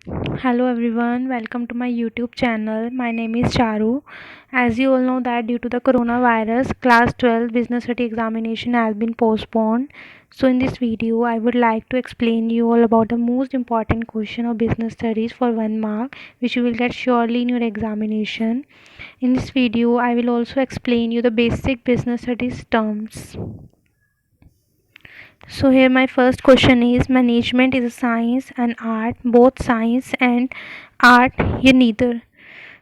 Hello everyone, welcome to my YouTube channel. My name is Charu. As you all know that due to the coronavirus, class 12 business study examination has been postponed. So in this video, I would like to explain you all about the most important question of business studies for 1 mark, which you will get surely in your examination. In this video, I will also explain you the basic business studies terms. So here my first question is, management is a science and art, both science and art, yet neither.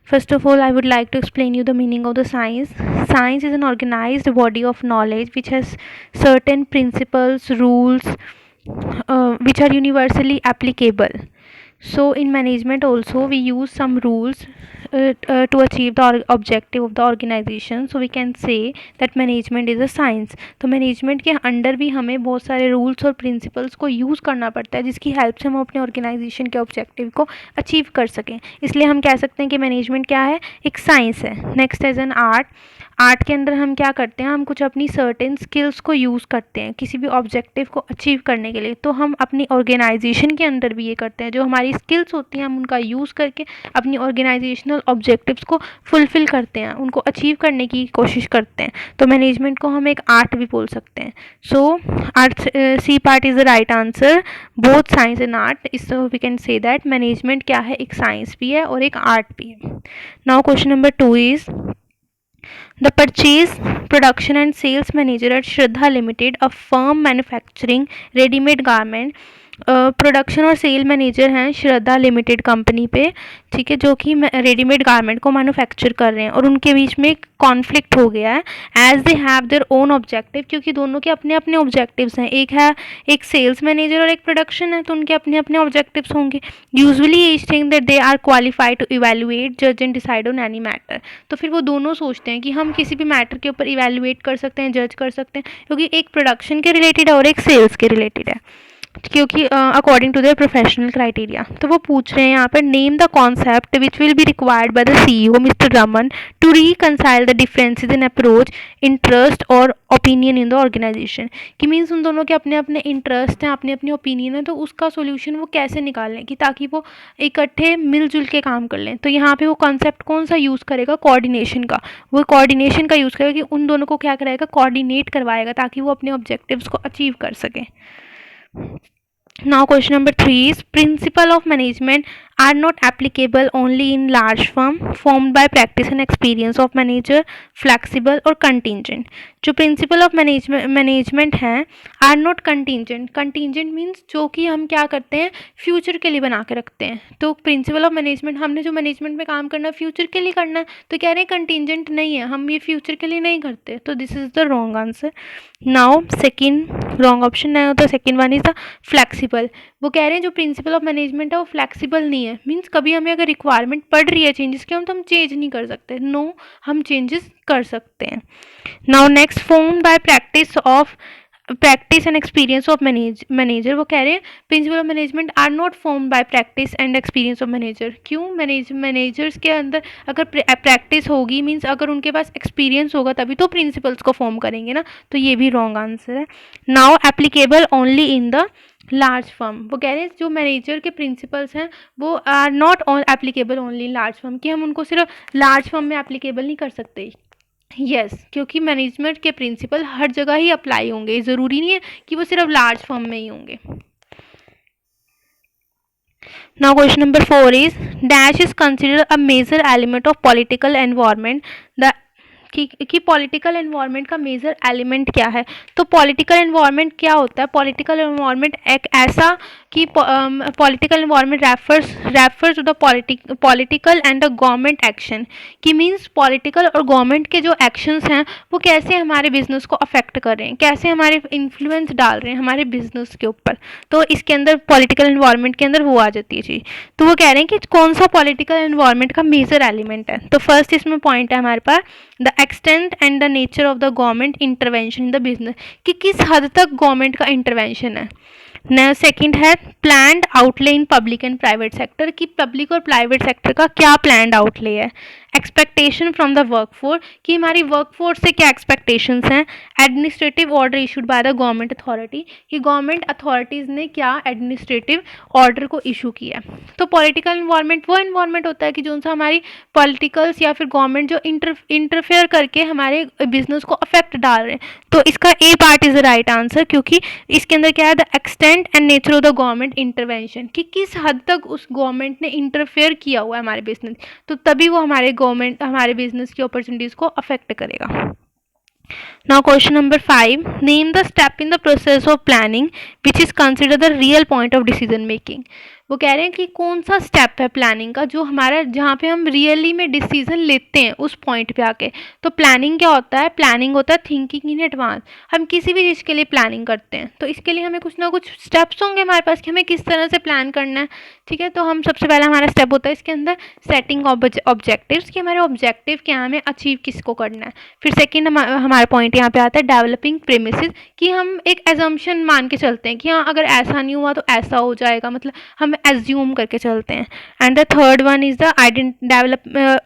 First of all, I would like to explain you the meaning of the science. Science is an organized body of knowledge which has certain principles, rules, which are universally applicable. So in management also we use some rules to achieve the objective of the organization. So we can say that management is a science. तो management के under भी हमें बहुत सारे rules और principles को use करना पड़ता है जिसकी हेल्प से हम अपने ऑर्गेनाइजेशन के ऑब्जेक्टिव को अचीव कर सकें. इसलिए हम कह सकते हैं कि मैनेजमेंट क्या है, एक साइंस है. Next as an art. Art के अंदर हम क्या करते हैं, हम कुछ अपनी सर्टेन स्किल्स को यूज़ करते हैं किसी भी ऑब्जेक्टिव को अचीव करने के लिए. तो हम अपनी ऑर्गेनाइजेशन के अंदर भी ये करते हैं, जो हमारी स्किल्स होती हैं हम उनका यूज़ करके अपनी ऑर्गेनाइजेशनल ऑब्जेक्टिव्स को फुलफ़िल करते हैं, उनको अचीव करने की कोशिश करते हैं. तो मैनेजमेंट को हम एक आर्ट भी बोल सकते हैं. So art, C part is the right answer. Both science and art. इस we can say that management क्या है, एक साइंस भी है और एक आर्ट भी है. Now question number 2 is, the purchase, production and sales manager at Shraddha Limited, a firm manufacturing ready-made garment. Production और सेल मैनेजर हैं श्रद्धा लिमिटेड कंपनी पे, ठीक है, जो कि रेडीमेड गारमेंट को मैन्युफैक्चर कर रहे हैं और उनके बीच में एक कॉन्फ्लिक्ट हो गया है. As they have their own objective, क्योंकि दोनों के अपने अपने ऑब्जेक्टिव्स हैं. एक है, एक सेल्स मैनेजर और एक प्रोडक्शन है, तो उनके अपने अपने ऑब्जेक्टिव्स होंगे. Usually each think that they are qualified to evaluate, जज and decide on any matter. तो फिर वो दोनों सोचते हैं कि हम किसी भी मैटर के ऊपर इवेल्युएट कर सकते हैं, जज कर सकते हैं, क्योंकि एक प्रोडक्शन के रिलेटेड है और एक सेल्स के रिलेटेड है, क्योंकि according to their professional criteria. तो वो पूछ रहे हैं यहाँ पर, name the concept which will be required by the CEO mister Raman to reconcile the differences in approach, interest और ओपिनियन इन द ऑर्गेनाइजेशन. कि मीन्स उन दोनों के अपने अपने इंटरेस्ट हैं, अपने अपने ओपिनियन है, तो उसका सोल्यूशन वो कैसे निकाल लें कि ताकि वो इकट्ठे मिलजुल के काम कर लें. तो यहाँ पे वो कॉन्सेप्ट कौन सा यूज़ करेगा, कोऑर्डिनेशन का. वो कोऑर्डिनेशन का यूज़ करेगा कि उन दोनों को क्या कराएगा, कोऑर्डिनेट करवाएगा ताकि वो अपने ऑब्जेक्टिव्स को अचीव कर सकें. Now question number 3 is, principle of management are not applicable only in large firm, formed by practice and experience of manager, flexible और contingent. जो प्रिंसिपल ऑफ मैनेजमेंट हैं, are not contingent. Contingent means जो कि हम क्या करते हैं, future के लिए बना के रखते हैं. तो प्रिंसिपल ऑफ मैनेजमेंट, हमने जो मैनेजमेंट में काम करना है फ्यूचर के लिए करना है, तो कह रहे हैं कंटिजेंट नहीं है, हम ये फ्यूचर के लिए नहीं करते. तो this is the wrong answer. Now second wrong option नहीं होता, second one is the flexible. वो कह रहे हैं जो प्रिंसिपल ऑफ मैनेजमेंट है वो फ्लैक्सीबल नहीं है. मीन्स कभी हमें अगर रिक्वायरमेंट पड़ रही है चेंजेस की, तो हम चेंज नहीं कर सकते. नो, हम चेंजेस कर सकते हैं. Now next, form by practice and experience of manager. वो कह रहे हैं principle of management are not form by practice and experience of manager. क्यों, मैनेजर्स के अंदर अगर प्रैक्टिस होगी, मीन्स अगर उनके पास एक्सपीरियंस होगा तभी तो प्रिंसिपल्स को फॉर्म करेंगे ना. तो ये भी रॉन्ग आंसर है. Now applicable only in the large firm. वो कह रहे हैं जो मैनेजर के प्रिंसिपल्स हैं वो are not applicable only in large firm, कि हम उनको सिर्फ लार्ज फर्म में एप्लीकेबल नहीं कर सकते. यस, क्योंकि मैनेजमेंट के प्रिंसिपल हर जगह ही अप्लाई होंगे, ज़रूरी नहीं है कि वो सिर्फ लार्ज फर्म में ही होंगे. Now question number 4 is, dash is consider a major element of political environment. The कि पॉलिटिकल एनवायरनमेंट का मेजर एलिमेंट क्या है. तो पॉलिटिकल एनवायरनमेंट क्या होता है, पॉलिटिकल एनवायरनमेंट एक ऐसा कि political environment refers to the political and the government action. कि मीन्स पॉलिटिकल और गवर्नमेंट के जो एक्शंस हैं वो कैसे हमारे बिजनेस को अफेक्ट कर रहे हैं, कैसे हमारे इन्फ्लुएंस डाल रहे हैं हमारे बिजनेस के ऊपर. तो इसके अंदर पॉलिटिकल एनवायरनमेंट के अंदर वो आ जाती है चीज़. तो वो कह रहे हैं कि कौन सा पॉलिटिकल एनवायरनमेंट का मेजर एलिमेंट है. तो फर्स्ट इसमें पॉइंट है हमारे पास, the extent and the nature of the government intervention in the business. कि किस हद तक गवर्नमेंट का इंटरवेंशन है. सेकंड है planned outlay in public and private sector, कि पब्लिक और प्राइवेट सेक्टर का क्या प्लान्ड आउटले है। एक्सपेक्टेशन फ्रॉम द वर्कफोर्स, कि हमारी वर्कफोर्स से क्या एक्सपेक्टेशंस हैं। Administrative order issued by the government authority, कि गवर्नमेंट अथॉरिटीज़ ने क्या एडमिनिस्ट्रेटिव ऑर्डर को इशू किया। तो पॉलिटिकल इन्वायरमेंट वो इन्वायरमेंट होता है कि जो सा हमारी पॉलिटिकल्स या फिर गवर्नमेंट जो इंटरफेयर करके हमारे बिजनेस को अफेक्ट डाल रहे हैं। तो इसका A part is the right answer, क्योंकि इसके अंदर क्या है, the extent and nature of the government intervention, कि किस हद तक उस गवर्नमेंट ने इंटरफेयर किया हुआ है हमारे बिजनेस, तो तभी वो हमारे बिजनेस की अपॉर्चुनिटीज़ को अफेक्ट करेगा। Now question number 5, name the step in the process of planning which is considered the real point of decision making। वो कह रहे हैं कि कौन सा स्टेप है प्लानिंग का जो हमारा जहाँ पे हम रियली में डिसीजन लेते हैं उस पॉइंट पे आके। तो प्लानिंग क्या होता है, प्लानिंग होता है थिंकिंग इन एडवांस। हम किसी भी चीज़ के लिए प्लानिंग करते हैं तो इसके लिए हमें कुछ ना कुछ स्टेप्स होंगे हमारे पास कि हमें किस तरह से प्लान करना है। ठीक है, तो हम सबसे पहला हमारा स्टेप होता है इसके अंदर सेटिंग ऑब्जेक्टिव्स, कि हमारे ऑब्जेक्टिव क्या है, हमें अचीव किसको करना है। फिर सेकेंड हमारा पॉइंट यहाँ पे आता है डेवलपिंग प्रेमिसेस, कि हम एक एजम्पशन मान के चलते हैं कि हाँ अगर ऐसा नहीं हुआ तो ऐसा हो जाएगा, मतलब हम एज्यूम करके चलते हैं। And the third one is the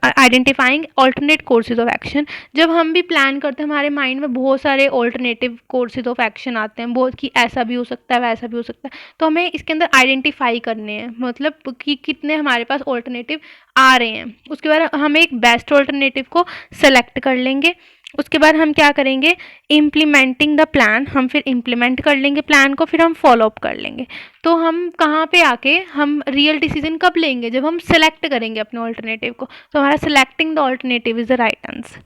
identifying alternate courses of action. जब हम भी प्लान करते हैं हमारे माइंड में बहुत सारे ऑल्टरनेटिव कोर्सेज ऑफ एक्शन आते हैं, बहुत कि ऐसा भी हो सकता है वैसा भी हो सकता है, तो हमें इसके अंदर आइडेंटिफाई करने हैं, मतलब कि कितने हमारे पास ऑल्टरनेटिव आ रहे हैं। उसके बाद हम एक बेस्ट ऑल्टरनेटिव को सेलेक्ट कर लेंगे। उसके बाद हम क्या करेंगे, इम्प्लीमेंटिंग द प्लान, हम फिर इम्प्लीमेंट कर लेंगे प्लान को, फिर हम फॉलो अप कर लेंगे। तो हम कहाँ पे आके हम रियल डिसीजन कब लेंगे, जब हम सेलेक्ट करेंगे अपने ऑल्टरनेटिव को। तो हमारा selecting the alternative is the right answer.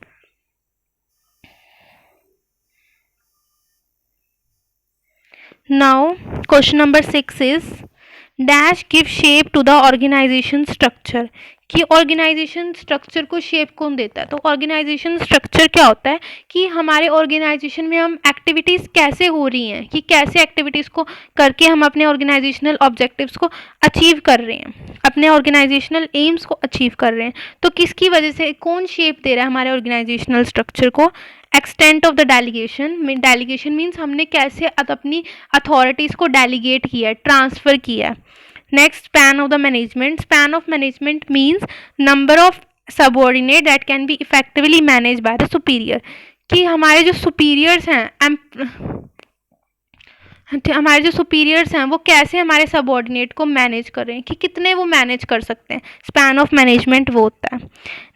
Now question number 6 is dash give shape to the organisation structure, कि ऑर्गेनाइजेशन स्ट्रक्चर को शेप कौन देता है। तो ऑर्गेनाइजेशन स्ट्रक्चर क्या होता है कि हमारे ऑर्गेनाइजेशन में हम एक्टिविटीज़ कैसे हो रही हैं, कि कैसे एक्टिविटीज़ को करके हम अपने ऑर्गेनाइजेशनल ऑब्जेक्टिव्स को अचीव कर रहे हैं, अपने ऑर्गेनाइजेशनल एम्स को अचीव कर रहे हैं। तो किसकी वजह से कौन शेप दे रहा है हमारे ऑर्गेनाइजेशनल स्ट्रक्चर को। Extent of the delegation, delegation means हमने कैसे अपनी अथॉरिटीज़ को डेलीगेट किया है, ट्रांसफ़र किया है। Next span of the management, span of management means number of subordinate that can be effectively manage by the superior, कि हमारे जो सुपीरियर्स हैं हमारे जो सुपीरियर्स हैं वो कैसे हमारे सबऑर्डिनेट को मैनेज कर रहे हैं, कि कितने वो मैनेज कर सकते हैं। स्पैन ऑफ मैनेजमेंट वो होता है।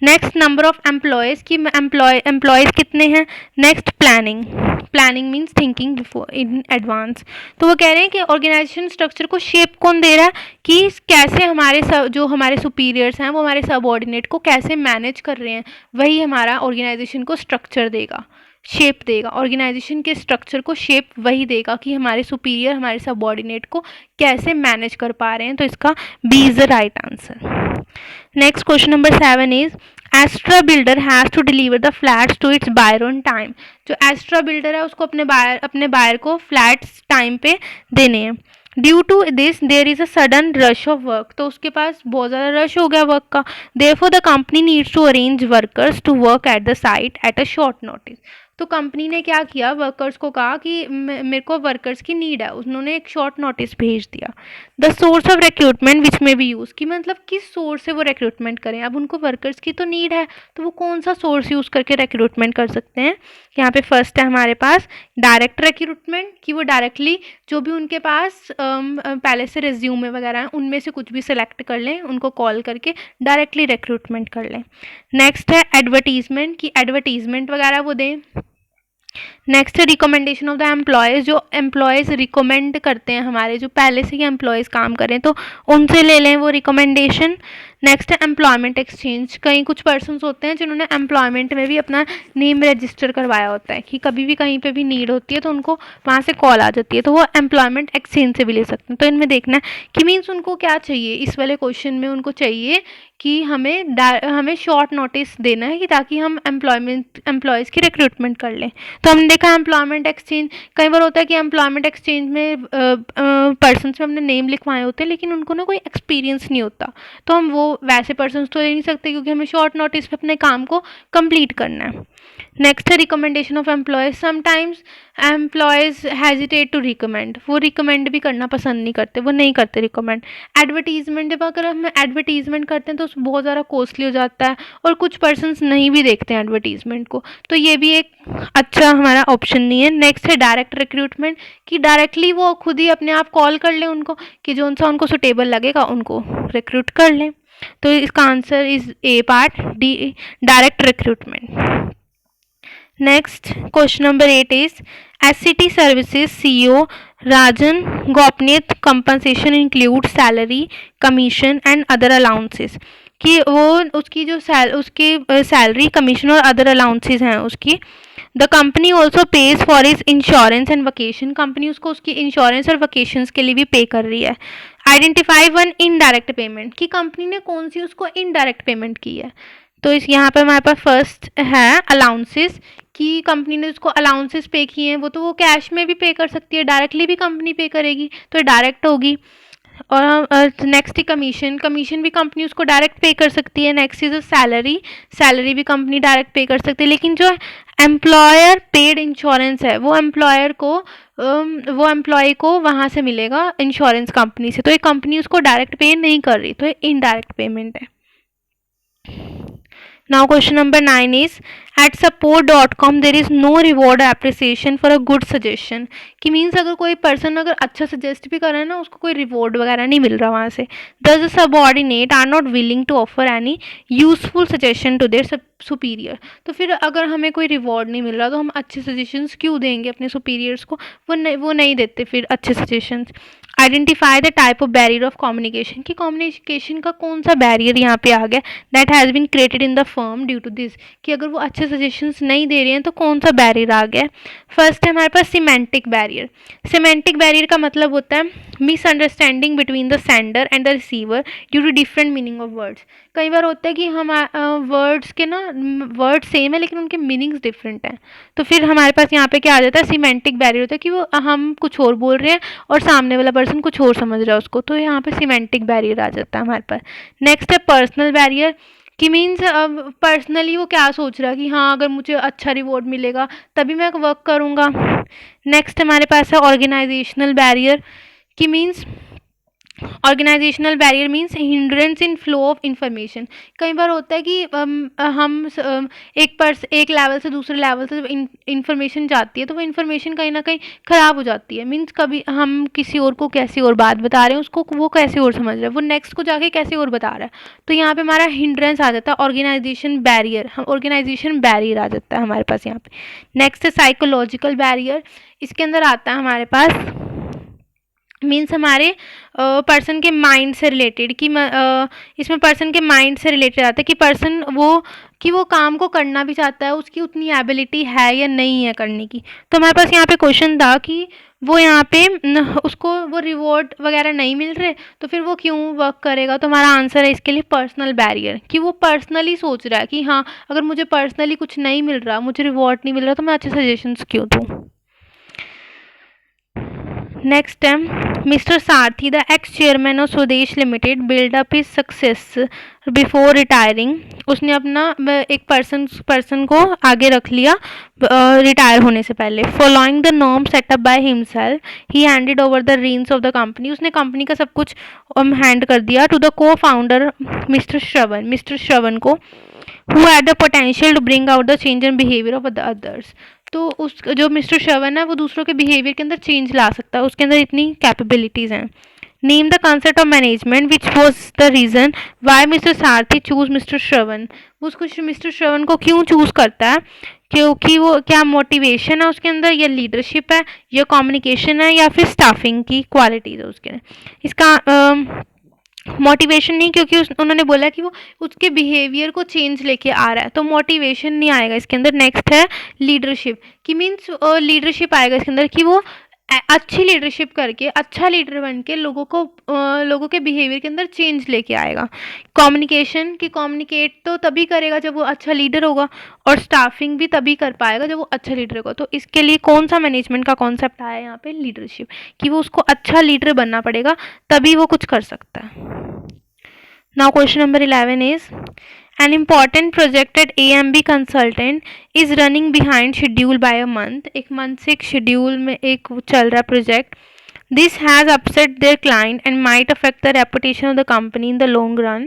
नेक्स्ट नंबर ऑफ एम्प्लॉयज़, कि एम्प्लॉयज़ कितने हैं। Next planning, planning means thinking before in advance. तो वो कह रहे हैं कि ऑर्गेनाइजेशन स्ट्रक्चर को शेप कौन दे रहा है, कि कैसे हमारे जो हमारे सुपीरियर्स हैं वो हमारे सबऑर्डिनेट को कैसे मैनेज कर रहे हैं, वही हमारा ऑर्गेनाइजेशन को स्ट्रक्चर देगा, शेप देगा। ऑर्गेनाइजेशन के स्ट्रक्चर को शेप वही देगा कि हमारे सुपीरियर हमारे सबऑर्डिनेट को कैसे मैनेज कर पा रहे हैं। तो इसका B is the right answer. Next question number 7 is Astra builder has to deliver the flats to its buyer on time. जो एस्ट्रा बिल्डर है उसको अपने बायर को फ्लैट्स टाइम पे देने हैं। Due to this there is a sudden rush of work, तो उसके पास बहुत ज़्यादा रश हो गया वर्क का। Therefore the company needs to arrange workers to work at the site at a short notice. तो कंपनी ने क्या किया, वर्कर्स को कहा कि मेरे को वर्कर्स की नीड है, उन्होंने एक शॉर्ट नोटिस भेज दिया। द सोर्स ऑफ रिक्रूटमेंट विच में बी यूज़, कि मतलब किस सोर्स से वो रिक्रूटमेंट करें। अब उनको वर्कर्स की तो नीड है तो वो कौन सा सोर्स यूज़ करके रिक्रूटमेंट कर सकते हैं। यहाँ पे फर्स्ट है हमारे पास डायरेक्ट रिक्रूटमेंट, कि वो डायरेक्टली जो भी उनके पास पहले से रिज्यूमे वगैरह हैं उनमें से कुछ भी सिलेक्ट कर लें, उनको कॉल करके डायरेक्टली रिक्रूटमेंट कर लें। नेक्स्ट है एडवर्टीजमेंट, कि एडवर्टीजमेंट वगैरह वो दें। नेक्स्ट है रिकमेंडेशन ऑफ द एम्प्लॉयज़, जो एम्प्लॉयज़ रिकमेंड करते हैं हमारे जो पहले से ही एम्प्लॉयज़ काम करें तो उनसे ले लें वो रिकमेंडेशन। नेक्स्ट है एम्प्लॉयमेंट एक्सचेंज, कई कुछ पर्सन्स होते हैं जिन्होंने एम्प्लॉयमेंट में भी अपना नेम रजिस्टर करवाया होता है कि कभी भी कहीं पे भी नीड होती है तो उनको वहाँ से कॉल आ जाती है, तो वो एम्प्लॉयमेंट एक्सचेंज से भी ले सकते हैं। तो इनमें देखना है कि मीन्स उनको क्या चाहिए, इस वाले क्वेश्चन में उनको चाहिए कि हमें शॉर्ट नोटिस देना है कि ताकि हम एम्प्लॉयज़ की रिक्रूटमेंट कर लें। तो हमने देखा एम्प्लॉयमेंट एक्सचेंज, कई बार होता है कि एम्प्लॉयमेंट एक्सचेंज में पर्सन्स में हमने नेम लिखवाए होते हैं लेकिन उनको ना कोई एक्सपीरियंस नहीं होता, तो हम वो वैसे पर्सन्स तो ले नहीं सकते क्योंकि हमें शॉर्ट नोटिस पे अपने काम को कंप्लीट करना है। नेक्स्ट है recommendation of employees, sometimes employees hesitate to recommend, वो रिकमेंड भी करना पसंद नहीं करते, वो नहीं करते रिकमेंड। एडवर्टीज़मेंट, जब अगर हम एडवर्टीज़मेंट करते हैं तो बहुत ज़्यादा कॉस्टली हो जाता है और कुछ पर्सन्स नहीं भी देखते हैं एडवर्टीज़मेंट को, तो ये भी एक अच्छा हमारा ऑप्शन नहीं है। नेक्स्ट है डायरेक्ट रिक्रूटमेंट, कि डायरेक्टली वो खुद ही अपने आप कॉल कर लें उनको, कि जो सा उनको सुटेबल लगेगा उनको रिक्रूट कर लें। तो इसका answer is a part D, direct recruitment. Next, question number 8 is SCT Services CEO Rajan Gopinath compensation includes salary, commission and other allowances, कि वो उसकी जो उसकी सैलरी, कमीशन और अदर अलाउंसेस हैं उसकी। The company also page for is insurance and vacation, company उसको उसकी इंश्योरेंस और वकेशंस के लिए भी पे कर रही है। आइडेंटिफाई वन इनडायरेक्ट पेमेंट, कि कंपनी ने कौन सी उसको इनडायरेक्ट पेमेंट की है। तो इस यहाँ पे हमारे पास फर्स्ट है अलाउंसेस, कि कंपनी ने उसको अलाउंसेस पे किए हैं, वो तो वो कैश में भी पे कर सकती है, डायरेक्टली भी कंपनी पे करेगी तो डायरेक्ट होगी। और नेक्स्ट कमीशन, कमीशन भी कंपनी उसको डायरेक्ट पे कर सकती है। नेक्स्ट इज सैलरी, सैलरी भी कंपनी डायरेक्ट पे कर सकती है, लेकिन जो एम्प्लॉयर पेड इंश्योरेंस है वो एम्प्लॉयर को वो एम्प्लॉय को वहाँ से मिलेगा इंश्योरेंस कंपनी से, तो ये कंपनी उसको डायरेक्ट पे नहीं कर रही, तो ये इनडायरेक्ट पेमेंट है। Now question number 9 is at support.com there is no reward appreciation for a good suggestion, कि मीन्स अगर कोई पर्सन अगर अच्छा सजेस्ट भी कर रहा है ना, उसको कोई रिवॉर्ड वगैरह नहीं मिल रहा वहाँ से। Thus subordinate are not willing to offer any useful suggestion to their superior, तो फिर अगर हमें कोई रिवॉर्ड नहीं मिल रहा तो हम अच्छे सजेशंस क्यों देंगे अपने सुपीरियर्स को, वो नहीं देते फिर अच्छे suggestions. Identify the type of barrier of communication, कि कम्युनिकेशन का कौन सा बैरियर यहाँ पे आ गया, that has been created in the firm due to this, कि अगर वो अच्छे सजेशंस नहीं दे रहे हैं तो कौन सा बैरियर आ गया। फर्स्ट है हमारे पास सिमेंटिक बैरियर। सिमेंटिक बैरियर का मतलब होता है misunderstanding between the sender and the receiver due to different meaning of words. कई बार होता है कि हम वर्ड्स के ना वर्ड सेम है लेकिन उनके मीनिंग्स डिफरेंट हैं, तो फिर हमारे पास यहाँ पे क्या आ जाता है, सिमेंटिक बैरियर होता है कि वो हम कुछ और बोल रहे हैं और सामने वाला पर्सन कुछ और समझ रहा है उसको, तो यहाँ पे सिमेंटिक बैरियर आ जाता है हमारे पास। नेक्स्ट है पर्सनल बैरियर, कि मीन्स अब पर्सनली वो क्या सोच रहा है कि हाँ अगर मुझे अच्छा रिवॉर्ड मिलेगा तभी मैं वर्क करूँगा। नेक्स्ट हमारे पास है ऑर्गेनाइजेशनल बैरियर, कि means organisational barrier means hindrance in flow of information. कई बार होता है कि हम एक लेवल से दूसरे लेवल से इंफॉर्मेशन जाती है तो वो इंफॉर्मेशन कहीं ना कहीं ख़राब हो जाती है, मीन्स कभी हम किसी और को कैसी और बात बता रहे हैं उसको वो कैसे और समझ रहा है, वो नेक्स्ट को जाके कैसे और बता रहा है, तो यहाँ पे हमारा हिंड्रेंस आ जाता है ऑर्गेनाइजेशन बैरियर, ऑर्गेनाइजेशन बैरियर आ जाता है हमारे पास यहाँ पे। नेक्स्ट है साइकोलॉजिकल बैरियर, इसके अंदर आता है हमारे पास मीन्स हमारे पर्सन के माइंड से रिलेटेड, कि इसमें पर्सन के माइंड से रिलेटेड आता है कि पर्सन वो काम को करना भी चाहता है, उसकी उतनी एबिलिटी है या नहीं है करने की। तो हमारे पास यहाँ पे क्वेश्चन था कि वो यहाँ पे उसको वो रिवॉर्ड वगैरह नहीं मिल रहे तो फिर वो क्यों वर्क करेगा, तो हमारा आंसर है इसके लिए पर्सनल बैरियर, कि वो पर्सनली सोच रहा है कि हाँ अगर मुझे पर्सनली कुछ नहीं मिल रहा, मुझे रिवॉर्ड नहीं मिल रहा तो मैं अच्छे सजेशंस क्यों दूँ। नेक्स्ट है mister Sarathi the x chairman of स्वदेश limited build up his success before retiring, उसने अपना एक पर्सन को आगे रख लिया रिटायर होने से पहले। Following the norm set up by himself he handed over the reins of the company, उसने कंपनी का सब कुछ हैंड कर दिया to the cofounder mister Shravan को, who had the potential to bring out the change in behaviour of the others, तो उस जो मिस्टर श्रवण है वो दूसरों के बिहेवियर के अंदर चेंज ला सकता है, उसके अंदर इतनी कैपेबिलिटीज़ हैं। Name the concept of management which was the reason why mister Sarathi choose mister श्रवण, वो उसको मिस्टर श्रवण को क्यों चूज़ करता है, क्योंकि वो क्या मोटिवेशन है उसके अंदर, या लीडरशिप है या कम्युनिकेशन है या फिर स्टाफिंग की क्वालिटीज़ है उसके अंदर। इसका मोटिवेशन नहीं, क्योंकि उन्होंने बोला कि वो उसके बिहेवियर को चेंज लेके आ रहा है, तो मोटिवेशन नहीं आएगा इसके अंदर। नेक्स्ट है लीडरशिप, कि मीन्स लीडरशिप आएगा इसके अंदर, कि वो अच्छी लीडरशिप करके अच्छा लीडर बन के लोगों के बिहेवियर के अंदर चेंज लेके आएगा। कम्युनिकेशन, कि कम्युनिकेट तो तभी करेगा जब वो अच्छा लीडर होगा, और स्टाफिंग भी तभी कर पाएगा जब वो अच्छा लीडर होगा। तो इसके लिए कौन सा मैनेजमेंट का कॉन्सेप्ट आया यहाँ पे, लीडरशिप, कि वो उसको अच्छा लीडर बनना पड़ेगा तभी वो कुछ कर सकता है। Now question number 11 is An important project at AMB Consultant is running behind schedule by a month. एक मंथ से एक शेड्यूल में एक चल रहा project. This has upset their client and might affect the reputation of the company in the long run.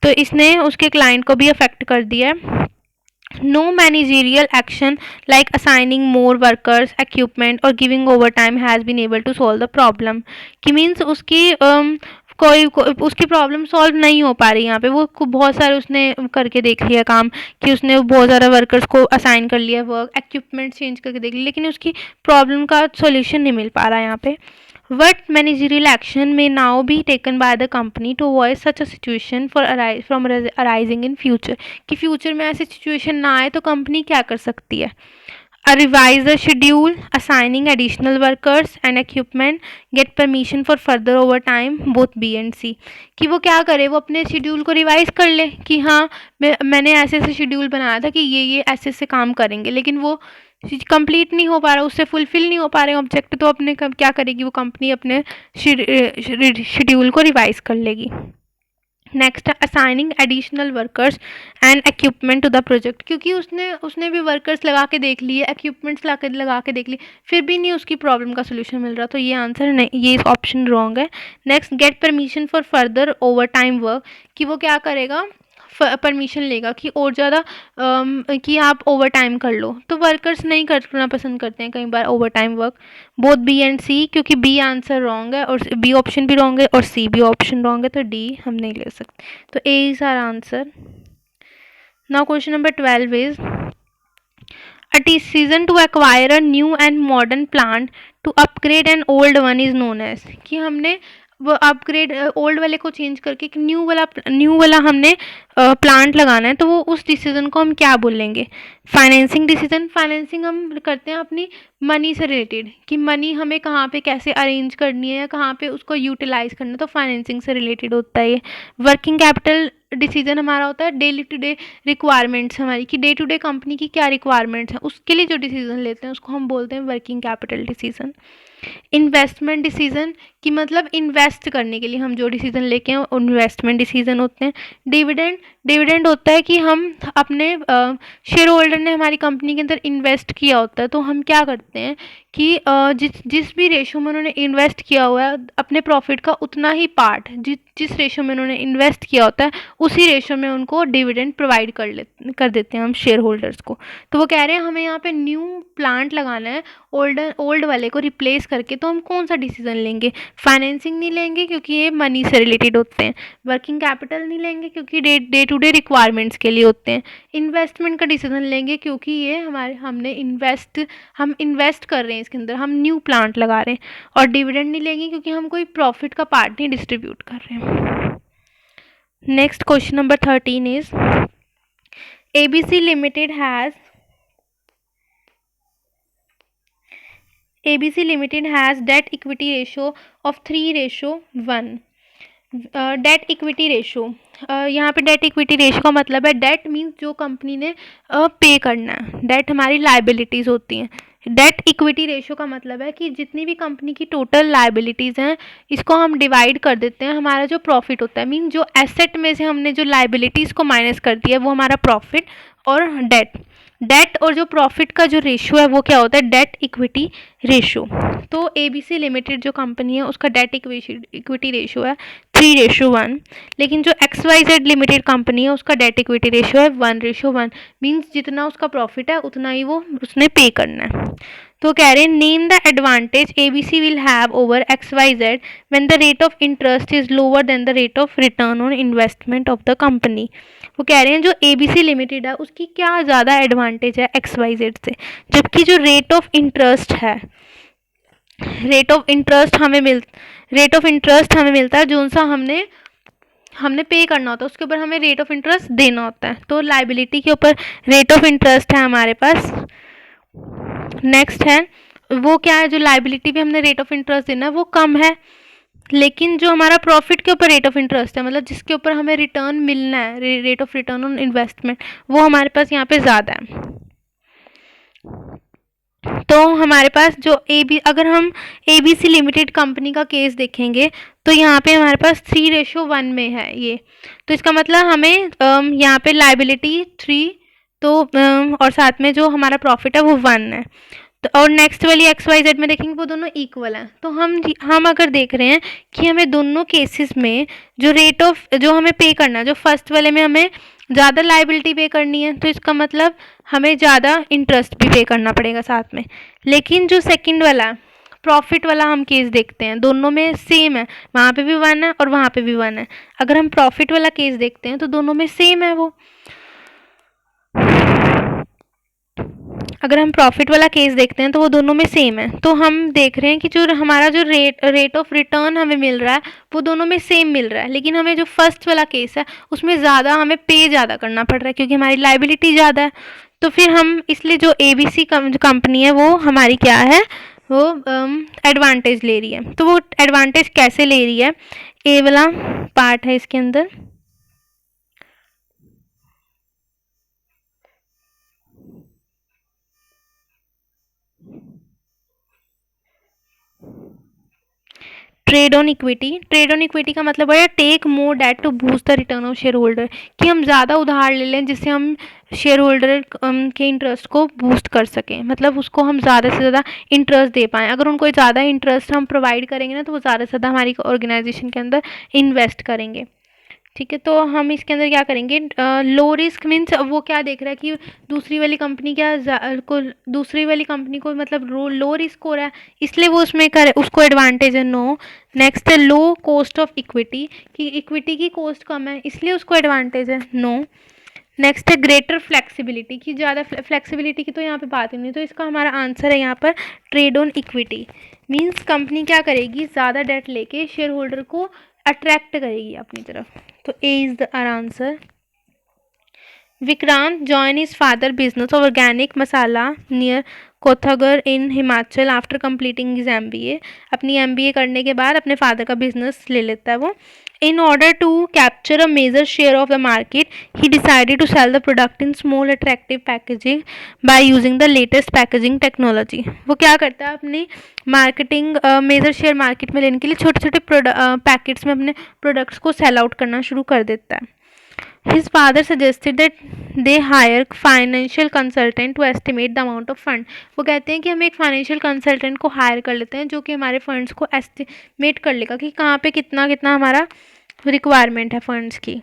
तो इसने उसके क्लाइंट को भी अफेक्ट कर दिया है. No managerial action like assigning more workers, equipment or giving overtime has been able to solve the problem. कि means उसकी उसकी प्रॉब्लम सॉल्व नहीं हो पा रही यहाँ पे. वो बहुत सारे उसने करके देख लिया काम कि उसने बहुत ज़्यादा वर्कर्स को असाइन कर लिया, वर्क इक्विपमेंट चेंज करके देख लिया, लेकिन उसकी प्रॉब्लम का सॉल्यूशन नहीं मिल पा रहा है यहाँ पे. What managerial action may now be taken by the company to avoid such a situation from arising in future? कि फ्यूचर में ऐसी सिचुएशन ना आए तो कंपनी क्या कर सकती है? Revise the schedule, assigning additional workers and equipment, get permission for further overtime, both B and C. कि वो क्या करे, वो अपने शेड्यूल को रिवाइज कर ले कि हाँ मैंने ऐसे ऐसे शेड्यूल बनाया था कि ये ऐसे ऐसे काम करेंगे, लेकिन वो कंप्लीट नहीं हो पा रहा, उससे फुलफिल नहीं हो पा रहे ऑब्जेक्ट. तो अपने क्या करेगी वो कंपनी, अपने शेड्यूल को रिवाइज कर लेगी. Next assigning additional workers and equipment to the project. क्योंकि उसने भी वर्कर्स लगा के देख लिए, इक्विपमेंट्स लगा के देख लिए, फिर भी नहीं उसकी प्रॉब्लम का सोल्यूशन मिल रहा. तो ये आंसर नहीं, ये ऑप्शन रॉन्ग है. Next get permission for further over time work. कि वो क्या करेगा, परमिशन लेगा कि और ज़्यादा कि आप ओवर टाइम कर लो. तो वर्कर्स नहीं करना पसंद करते हैं कई बार over time work. Both B and C, क्योंकि बी आंसर रॉन्ग है और बी ऑप्शन भी रॉन्ग है और सी भी ऑप्शन रॉन्ग है, तो डी हम नहीं ले सकते. तो A is our answer. Now question number 12 is a decision to acquire a new and modern plant to upgrade an old one is known as. कि हमने वो अपग्रेड ओल्ड वाले को चेंज करके एक न्यू वाला हमने प्लांट लगाना है, तो वो उस डिसीजन को हम क्या बोलेंगे? Financing decision. फाइनेंसिंग हम करते हैं अपनी मनी से रिलेटेड, कि मनी हमें कहाँ पे कैसे अरेंज करनी है या कहाँ पे उसको यूटिलाइज करना है, तो फाइनेंसिंग से रिलेटेड होता है ये. वर्किंग कैपिटल डिसीजन हमारा होता है डेली टू डे रिक्वायरमेंट्स हमारी, कि डे टू डे कंपनी की क्या रिक्वायरमेंट्स हैं, उसके लिए जो डिसीजन लेते हैं उसको हम बोलते हैं working capital decision. Investment decision, कि मतलब इन्वेस्ट करने के लिए हम जो डिसीजन लेके हैं इन्वेस्टमेंट डिसीजन होते हैं. डिविडेंड होता है कि हम अपने शेयर होल्डर ने हमारी कंपनी के अंदर इन्वेस्ट किया होता है, तो हम क्या करते हैं कि जिस भी रेशो में उन्होंने इन्वेस्ट किया हुआ है अपने प्रॉफिट का उतना ही पार्ट जिस रेशो में उन्होंने इन्वेस्ट किया होता है उसी रेशो में उनको डिविडेंड प्रोवाइड कर देते हैं हम शेयर होल्डर्स को. तो वो कह रहे हैं हमें यहाँ पे न्यू प्लांट लगाना है ओल्ड वाले को रिप्लेस करके, तो हम कौन सा डिसीजन लेंगे? फाइनेंसिंग नहीं लेंगे क्योंकि ये मनी से रिलेटेड होते हैं. वर्किंग कैपिटल नहीं लेंगे क्योंकि डे टू डे रिक्वायरमेंट्स के लिए होते हैं. इन्वेस्टमेंट का डिसीजन लेंगे क्योंकि ये हम इन्वेस्ट कर रहे हैं इसके अंदर, हम न्यू प्लांट लगा रहे हैं. और डिविडेंड नहीं लेंगे क्योंकि हम कोई प्रॉफिट का पार्ट नहीं डिस्ट्रीब्यूट कर रहे हैं. Next question number 13 is ABC Limited has debt equity ratio of 3:1. Debt equity ratio, यहाँ पे डेट इक्विटी रेशो का मतलब है डेट मीन्स जो कंपनी ने पे करना है, डेट हमारी लाइबिलिटीज़ होती हैं. डेट इक्विटी रेशो का मतलब है कि जितनी भी कंपनी की टोटल लाइबिलिटीज़ हैं इसको हम डिवाइड कर देते हैं, हमारा जो प्रॉफिट होता है मीन जो एसेट में से हमने जो लाइबिलिटीज़ को माइनस कर दिया है वो हमारा प्रॉफिट. और डेट और जो प्रॉफिट का जो रेशो है वो क्या होता है? Debt equity ratio. तो ABC लिमिटेड जो कंपनी है उसका डेट इक्विटी रेशो है 3:1, लेकिन जो XYZ लिमिटेड कंपनी है उसका डेट इक्विटी रेशो है 1:1. मीन्स जितना उसका प्रॉफिट है उतना ही वो उसने पे करना है. तो कह रहे हैं name the advantage ABC will have over XYZ when the rate of interest is lower than the rate of return on investment of the company. वो कह रहे हैं जो ABC लिमिटेड है उसकी क्या ज़्यादा एडवांटेज है XYZ से, जबकि जो रेट ऑफ इंटरेस्ट हमें मिलता है जो सा हमने पे करना होता है उसके ऊपर हमें रेट ऑफ इंटरेस्ट देना होता है. तो लाइबिलिटी के ऊपर रेट ऑफ इंटरेस्ट है हमारे पास. नेक्स्ट है वो क्या है, जो लाइबिलिटी पे हमने रेट ऑफ इंटरेस्ट देना है वो कम है, लेकिन जो हमारा प्रॉफिट के ऊपर रेट ऑफ इंटरेस्ट है मतलब जिसके ऊपर हमें रिटर्न मिलना है, rate of return on investment, वो हमारे पास यहाँ पे ज़्यादा है. तो हमारे पास जो अगर हम ABC लिमिटेड कंपनी का केस देखेंगे तो यहाँ पे हमारे पास 3:1 में है ये। तो इसका मतलब हमें यहाँ पे लाइबिलिटी 3, तो और साथ में जो हमारा प्रॉफिट है वो 1 है। तो और नेक्स्ट वाली XYZ में देखेंगे वो दोनों इक्वल हैं। तो हम अगर देख रहे हैं कि हमें दोनों केसेस में जो रेट ऑफ जो हमें पे करना है, जो फर्स्ट वाले में हमें ज़्यादा लाइबिलिटी पे करनी है, तो इसका मतलब हमें ज़्यादा इंटरेस्ट भी पे करना पड़ेगा साथ में। लेकिन जो सेकंड वाला प्रॉफिट वाला हम केस देखते हैं, दोनों में सेम है, वहाँ पे भी 1 है और वहाँ पे भी 1 है। अगर हम प्रॉफिट वाला केस देखते हैं तो दोनों में सेम है वो। अगर हम प्रॉफिट वाला केस देखते हैं तो वो दोनों में सेम है। तो हम देख रहे हैं कि जो हमारा जो रेट ऑफ रिटर्न हमें मिल रहा है वो दोनों में सेम मिल रहा है, लेकिन हमें जो फर्स्ट वाला केस है उसमें ज़्यादा हमें पे ज़्यादा करना पड़ रहा है क्योंकि हमारी लाइबिलिटी ज़्यादा है। तो फिर हम इसलिए जो ABC कंपनी है वो हमारी क्या है, वो एडवांटेज ले रही है। तो वो एडवांटेज कैसे ले रही है, ए वाला पार्ट है इसके अंदर। ट्रेड ऑन इक्विटी का मतलब है take more debt to boost the return of shareholder, कि हम ज़्यादा उधार ले लें जिससे हम शेयर होल्डर के इंटरेस्ट को बूस्ट कर सकें, मतलब उसको हम ज़्यादा से ज़्यादा इंटरेस्ट दे पाएँ। अगर उनको ज़्यादा इंटरेस्ट हम प्रोवाइड करेंगे ना तो वो ज़्यादा से ज़्यादा हमारी ऑर्गेनाइजेशन के अंदर इन्वेस्ट करेंगे। ठीक है, तो हम इसके अंदर क्या करेंगे, लो रिस्क मीन्स वो क्या देख रहा है कि दूसरी वाली कंपनी दूसरी वाली कंपनी को मतलब लो रिस्क हो रहा है, इसलिए वो उसमें उसको एडवांटेज है। नो। नेक्स्ट है लो कॉस्ट ऑफ इक्विटी, कि इक्विटी की कॉस्ट कम है इसलिए उसको एडवांटेज है। नो। नेक्स्ट है ग्रेटर फ्लेक्सिबिलिटी, की ज़्यादा फ्लेक्सिबिलिटी की तो यहाँ पे बात ही नहीं, तो इसका हमारा आंसर है यहाँ पर trade on equity. Means company क्या करेगी, ज़्यादा डेट लेके शेयर होल्डर को अट्रैक्ट करेगी अपनी तरफ। तो A is the answer. Vikrant join his father business of organic masala near Kothagar in Himachal after completing his MBA। अपनी MBA करने के बाद अपने फादर का बिजनेस ले लेता है वो। In order to capture a major share of the market, he decided to sell the product in small attractive packaging by using the latest packaging technology। वो क्या करता है, अपनी मार्केटिंग मेजर शेयर मार्केट में लेने के लिए छोटे छोटे पैकेट्स में अपने प्रोडक्ट्स को सेल आउट करना शुरू कर देता है। His father suggested that they hire financial consultant to estimate the amount of fund। वो कहते हैं कि हम एक फाइनेंशियल कंसल्टेंट को हायर कर लेते हैं जो कि हमारे फंड्स को एस्टिमेट कर लेगा कि कहाँ पे कितना कितना हमारा रिक्वायरमेंट है फंड्स की।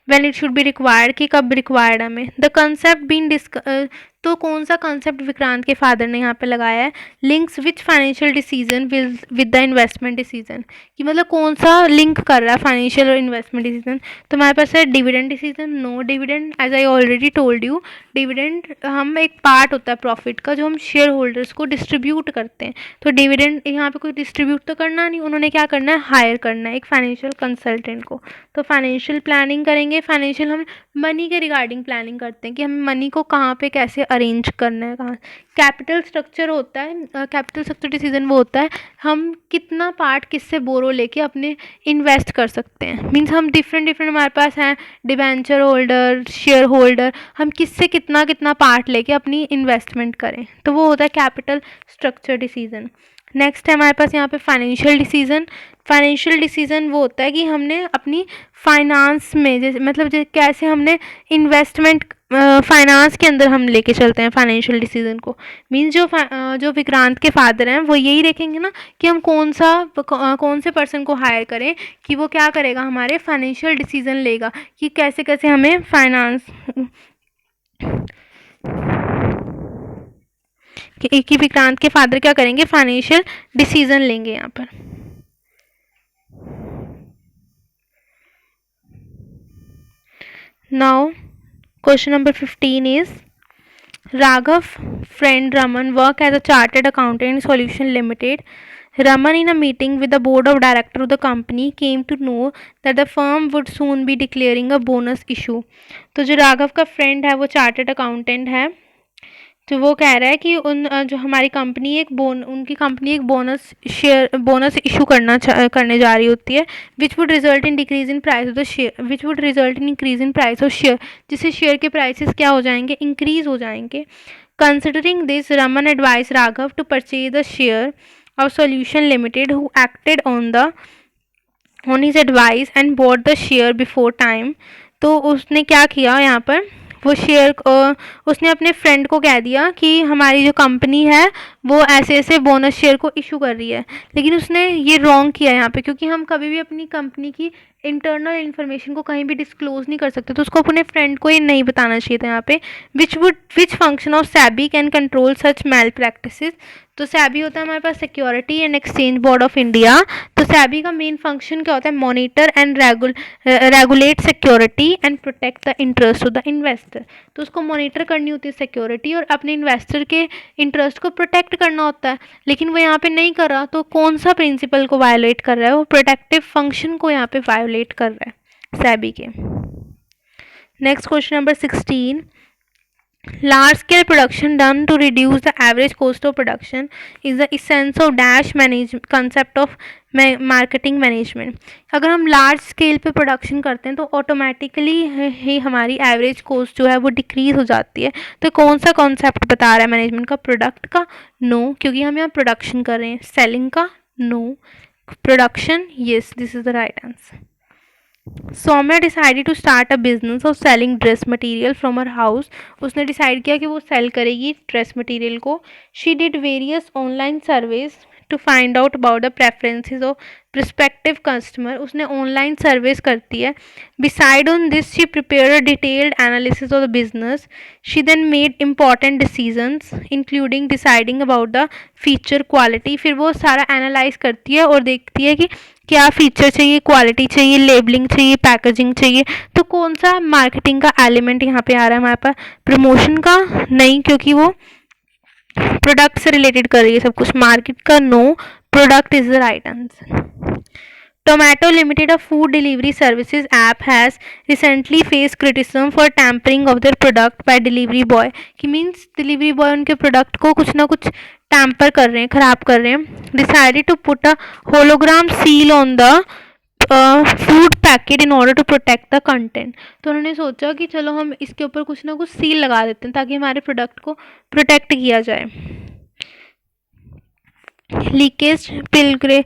When it should be required, कि कब रिक्वायर्ड हमें। द कंसेप्ट बीन तो कौन सा कंसेप्ट विक्रांत के फादर ने यहाँ पे लगाया है, links which financial decision with the investment decision, कि मतलब कौन सा लिंक कर रहा है फाइनेंशियल और इन्वेस्टमेंट डिसीजन। तो हमारे पास है dividend decision. No dividend, as I already told you, dividend हम एक पार्ट होता है प्रॉफिट का जो हम शेयर होल्डर्स को डिस्ट्रीब्यूट करते हैं। तो डिविडेंड यहाँ पे कोई डिस्ट्रीब्यूट तो करना नहीं, उन्होंने क्या करना है, हायर करना है एक फाइनेंशियल कंसल्टेंट को। तो फाइनेंशियल प्लानिंग करेंगे, फाइनेंशियल हम मनी के रिगार्डिंग प्लानिंग करते हैं कि हमें मनी को कहाँ पे कैसे अरेंज करना है, कहाँ। कैपिटल स्ट्रक्चर होता है, कैपिटल स्ट्रक्चर डिसीजन वो होता है हम कितना पार्ट किससे बोरो लेके अपने इन्वेस्ट कर सकते हैं। मीन्स हम डिफरेंट हमारे पास हैं डिबेंचर होल्डर, शेयर होल्डर, हम किससे कितना कितना पार्ट लेके अपनी इन्वेस्टमेंट करें, तो वो होता है कैपिटल स्ट्रक्चर डिसीजन। नेक्स्ट है हमारे पास यहाँ पे फाइनेंशियल डिसीजन। फाइनेंशियल डिसीजन वो होता है कि हमने अपनी फाइनेंस में जैसे मतलब कैसे हमने इन्वेस्टमेंट फाइनेंस के अंदर हम लेके चलते हैं फाइनेंशियल डिसीजन को। मीन्स जो विक्रांत के फादर हैं वो यही देखेंगे ना कि हम कौन से पर्सन को हायर करें कि वो क्या करेगा, हमारे फाइनेंशियल डिसीजन लेगा कि कैसे कैसे हमें फाइनेंस कि विक्रांत के फादर क्या करेंगे, फाइनेंशियल डिसीजन लेंगे यहाँ पर। Now question number 15 is Raghav friend Raman work as a chartered accountant in Solution Limited. Raman in a meeting with the board of director of the company came to know that the firm would soon be declaring a bonus issue। तो जो राघव का friend है वो chartered accountant है, तो वो कह रहा है कि जो हमारी कंपनी उनकी कंपनी एक बोनस इशू करने जा रही होती है, which would result in decrease in price of the share, which would result in increase in price of share, जिससे शेयर के प्राइसेस क्या हो जाएंगे, इंक्रीज हो जाएंगे। Considering this Raman advice Raghav to purchase the share of Solution Limited, who acted on his advice and bought the share before time. तो उसने क्या किया यहाँ पर, वो शेयर उसने अपने फ्रेंड को कह दिया कि हमारी जो कंपनी है वो ऐसे ऐसे बोनस शेयर को इशू कर रही है, लेकिन उसने ये रॉन्ग किया यहाँ पे, क्योंकि हम कभी भी अपनी कंपनी की इंटरनल इन्फॉर्मेशन को कहीं भी डिस्क्लोज नहीं कर सकते, तो उसको अपने फ्रेंड को ये नहीं बताना चाहिए था यहाँ पे। Which function of SEBI can control such malpractices. तो सैबी होता है हमारे पास security and exchange board of India. तो सैबी का मेन फंक्शन क्या होता है, monitor and regulate security and protect the interest of the investor. तो उसको मॉनिटर करनी होती है सिक्योरिटी और अपने इन्वेस्टर के इंटरेस्ट को प्रोटेक्ट करना होता है, लेकिन वो यहाँ पे नहीं कर रहा, तो कौन सा प्रिंसिपल को वायोलेट कर रहा है, वो प्रोटेक्टिव फंक्शन को यहाँ पे वायोलेट कर रहा है सैबी के। Next question number 16, large scale production done to reduce the average cost of production is the essence of dash management concept of marketing management. अगर हम लार्ज स्केल पे प्रोडक्शन करते हैं तो ऑटोमेटिकली ही हमारी एवरेज कॉस्ट जो है वो डिक्रीज हो जाती है। तो कौन सा कॉन्सेप्ट बता रहा है मैनेजमेंट का, प्रोडक्ट का नो, क्योंकि हम यहाँ प्रोडक्शन कर रहे हैं, सेलिंग का no, production yes, this is the right answer. Saumya decided to start a business of selling dress material from her house. उसने डिसाइड किया कि वो सेल करेगी ड्रेस मटेरियल को। She did various online surveys to find out about the preferences of prospective customer. उसने online surveys करती है। Beside on this she prepare a detailed analysis of the business. She then made important decisions including deciding about the feature quality. फिर वो सारा analyse करती है और देखती है कि क्या फीचर चाहिए, क्वालिटी चाहिए, लेबलिंग चाहिए, पैकेजिंग चाहिए। तो कौन सा मार्केटिंग का एलिमेंट यहाँ पे आ रहा है हमारे पास, प्रमोशन का नहीं, क्योंकि वो प्रोडक्ट से रिलेटेड कर रही है सब कुछ। मार्केट का no, product is the right answer. Tomato Limited, a food delivery services app, has recently faced criticism for tampering of their product by delivery boy। कि मीन्स डिलीवरी बॉय उनके product को कुछ ना कुछ टैम्पर कर रहे हैं, ख़राब कर रहे हैं। Decided to put a hologram seal on the food packet in order to protect the content. तो उन्होंने सोचा कि चलो हम इसके ऊपर कुछ ना कुछ सील लगा देते हैं ताकि हमारे प्रोडक्ट को प्रोटेक्ट किया जाए। Leakage, pilferage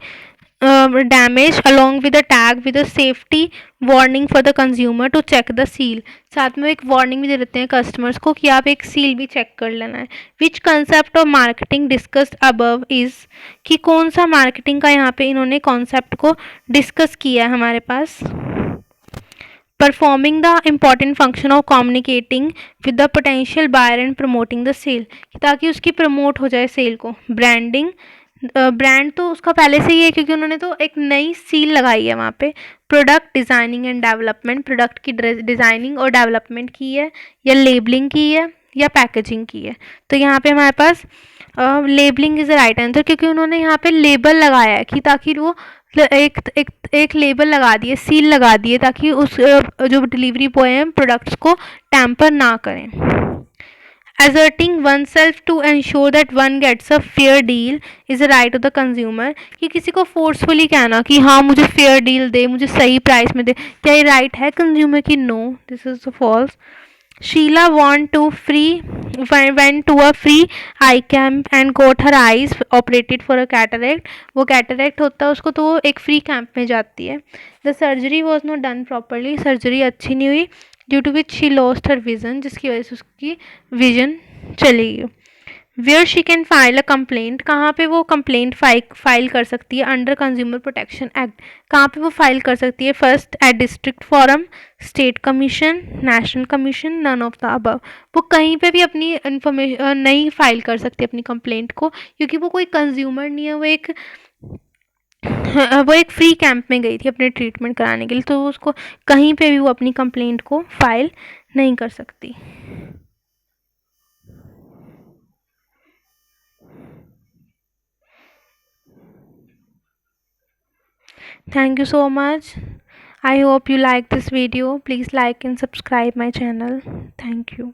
damage along with a tag with a safety warning for the consumer to check the seal। साथ में एक वार्निंग भी दे देते हैं कस्टमर्स को कि आप एक सील भी चेक कर लेना है। Which concept of marketing discussed above is, कि कौन सा मार्केटिंग का यहाँ पे इन्होंने कॉन्सेप्ट को डिस्कस किया है हमारे पास। Performing the important function of communicating with the potential buyer and promoting the sale, ताकि उसकी प्रमोट हो जाए सेल को। ब्रांडिंग, ब्रांड तो उसका पहले से ही है क्योंकि उन्होंने तो एक नई सील लगाई है वहाँ पे। Product designing and development, product की डिज़ाइनिंग और डेवलपमेंट की है, या लेबलिंग की है, या पैकेजिंग की है। तो यहाँ पे हमारे पास labelling is the right answer, क्योंकि उन्होंने यहाँ पे लेबल लगाया है कि ताकि वो एक लेबल लगा दिए, सील लगा दिए, ताकि उस जो डिलीवरी बॉय हैं प्रोडक्ट्स को टैम्पर ना करें। asserting oneself to ensure that one gets a fair deal is a right of the consumer। कि किसी को फोर्सफुली कहना कि हाँ मुझे फेयर डील दे, मुझे सही प्राइस में दे, क्या ये राइट है कंज्यूमर की? No, this is false. Sheela went to a free eye camp and got her eyes operated for a cataract। वो कैटरैक्ट होता है उसको, तो वो एक फ्री कैंप में जाती है। The surgery was not done properly, surgery अच्छी नहीं हुई। Due to which she lost her vision, जिसकी वजह से उसकी विजन चली गई। Where she can file a complaint, कहाँ पे वो कंप्लेंट फाइल कर सकती है अंडर कंज्यूमर प्रोटेक्शन एक्ट, कहाँ पे वो फाइल कर सकती है? First, at district forum, state commission, national commission, none of the above. वो कहीं पे भी अपनी इंफॉर्मेशन नहीं फाइल कर सकती अपनी कंप्लेंट को, क्योंकि वो कोई कंज्यूमर नहीं है, वो एक फ्री कैंप में गई थी अपने ट्रीटमेंट कराने के लिए, तो उसको कहीं पे भी वो अपनी कंप्लेंट को फाइल नहीं कर सकती। Thank you so much. I hope you like this video. Please like and subscribe my channel. Thank you.